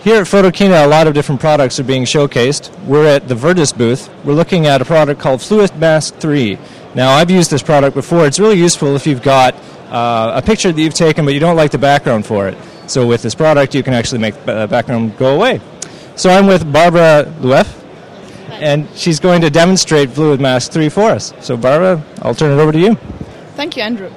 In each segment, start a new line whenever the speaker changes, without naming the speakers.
Here at Photokina, a lot of different products are being showcased. We're at the Vertus booth. We're looking at a product called Fluid Mask 3. Now, I've used this product before. It's really useful if you've got a picture that you've taken but you don't like the background for it. So with this product, you can actually make the background go away. So I'm with Barbara Luef, and she's going to demonstrate Fluid Mask 3 for us. So Barbara, I'll turn it over to you.
Thank you, Andrew.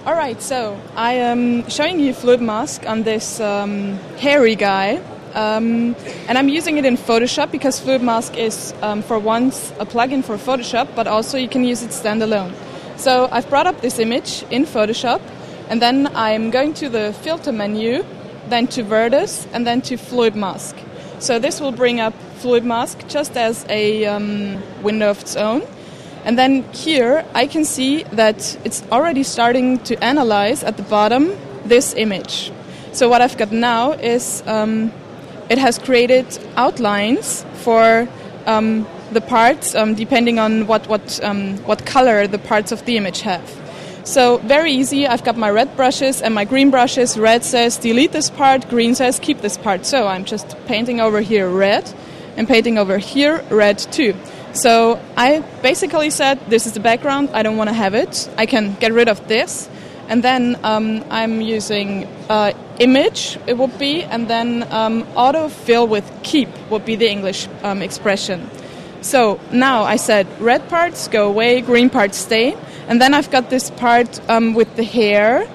All right, so I am showing you Fluid Mask on this hairy guy. And I'm using it in Photoshop because Fluid Mask is, for once, a plugin for Photoshop, but also you can use it standalone. So I've brought up this image in Photoshop, and then I'm going to the filter menu, then to Vertus, and then to Fluid Mask. So this will bring up Fluid Mask just as a window of its own. And then here I can see that it's already starting to analyze at the bottom this image. So what I've got now is it has created outlines for the parts depending on what color the parts of the image have. So very easy, I've got my red brushes and my green brushes. Red says delete this part, green says keep this part. So I'm just painting over here red and painting over here red too. So I basically said this is the background, I don't want to have it. I can get rid of this. And then I'm using image, it would be, and then autofill with keep would be the English expression. So now I said red parts go away, green parts stay. And then I've got this part with the hair.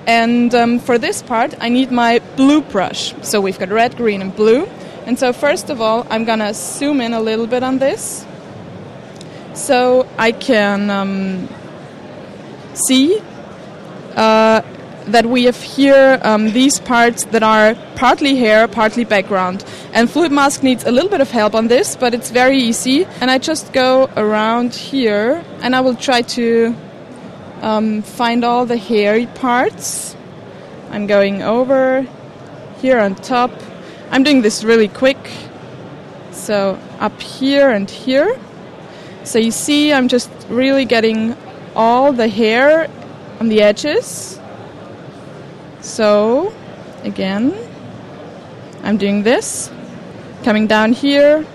And for this part, I need my blue brush. So we've got red, green, and blue. And so first of all, I'm going to zoom in a little bit on this. So I can see that we have here these parts that are partly hair, partly background. And Fluid Mask needs a little bit of help on this, but it's very easy. And I just go around here, and I will try to find all the hairy parts. I'm going over here on top. I'm doing this really quick. So up here and here. So you see I'm just really getting all the hair on the edges. So again, I'm doing this. Coming down here.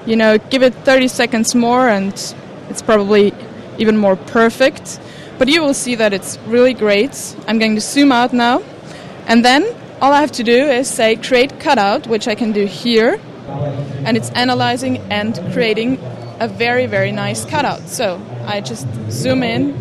You know, give it 30 seconds more and it's probably even more perfect. But you will see that it's really great. I'm going to zoom out now. And then all I have to do is say create cutout, which I can do here. And it's analyzing and creating a very, very nice cutout. So I just zoom in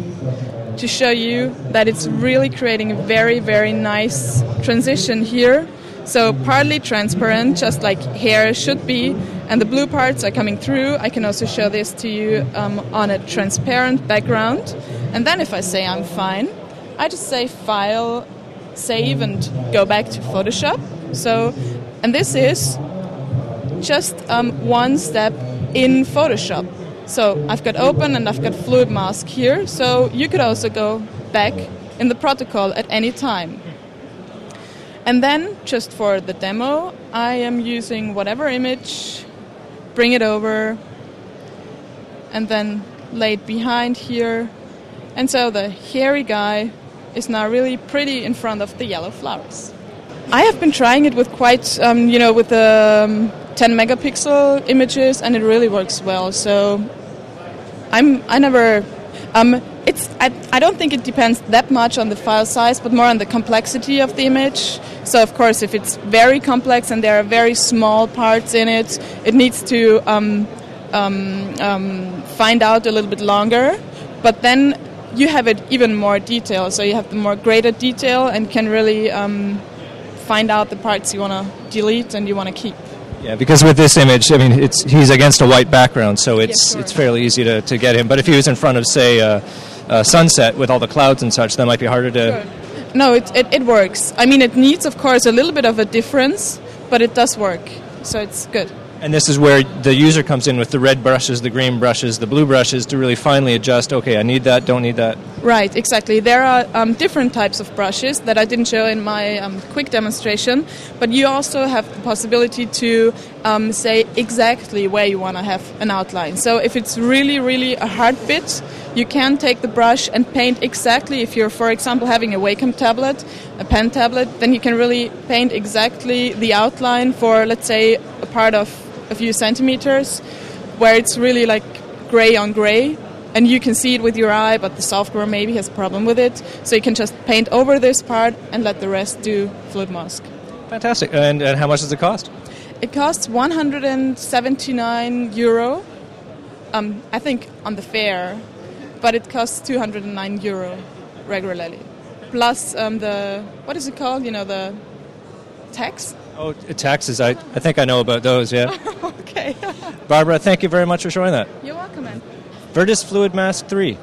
to show you that it's really creating a very, very nice transition here. So partly transparent, just like hair should be, and the blue parts are coming through. I can also show this to you on a transparent background. And then if I say I'm fine, I just say File, Save, and go back to Photoshop. So, and this is just one step in Photoshop. So I've got open and I've got Fluid Mask here. So you could also go back in the protocol at any time. And then, just for the demo, I am using whatever image, bring it over, and then lay it behind here. And so the hairy guy is now really pretty in front of the yellow flowers. I have been trying it with quite, with the 10 megapixel images, and it really works well. So I don't think it depends that much on the file size, but more on the complexity of the image. So, of course, if it's very complex and there are very small parts in it, it needs to find out a little bit longer. But then you have it even more detail, so you have the more greater detail and can really find out the parts you want to delete and you want to keep.
Yeah, because with this image, I mean, he's against a white background, so it's fairly easy to get him. But if he was in front of, say, a sunset with all the clouds and such, that might be harder to...
Sure. No, it works. I mean, it needs, of course, a little bit of a difference, but it does work, so it's good.
And this is where the user comes in with the red brushes, the green brushes, the blue brushes to really finely adjust, okay, I need that, don't need that.
Right, exactly. There are different types of brushes that I didn't show in my quick demonstration, but you also have the possibility to say exactly where you want to have an outline. So if it's really, really a hard bit, you can take the brush and paint exactly. If you're, for example, having a Wacom tablet, a pen tablet, then you can really paint exactly the outline for, let's say, a part of a few centimeters, where it's really like gray on gray, and you can see it with your eye, but the software maybe has a problem with it. So you can just paint over this part and let the rest do fluid mask.
Fantastic. And how much does it cost?
It costs €179, I think, on the fair, but it costs €209 regularly. Plus what is it called? You know, the tax?
Oh, taxes. I think I know about those, yeah.
Okay.
Barbara, thank you very much for showing that.
You're welcome, man.
Vertus Fluid Mask 3.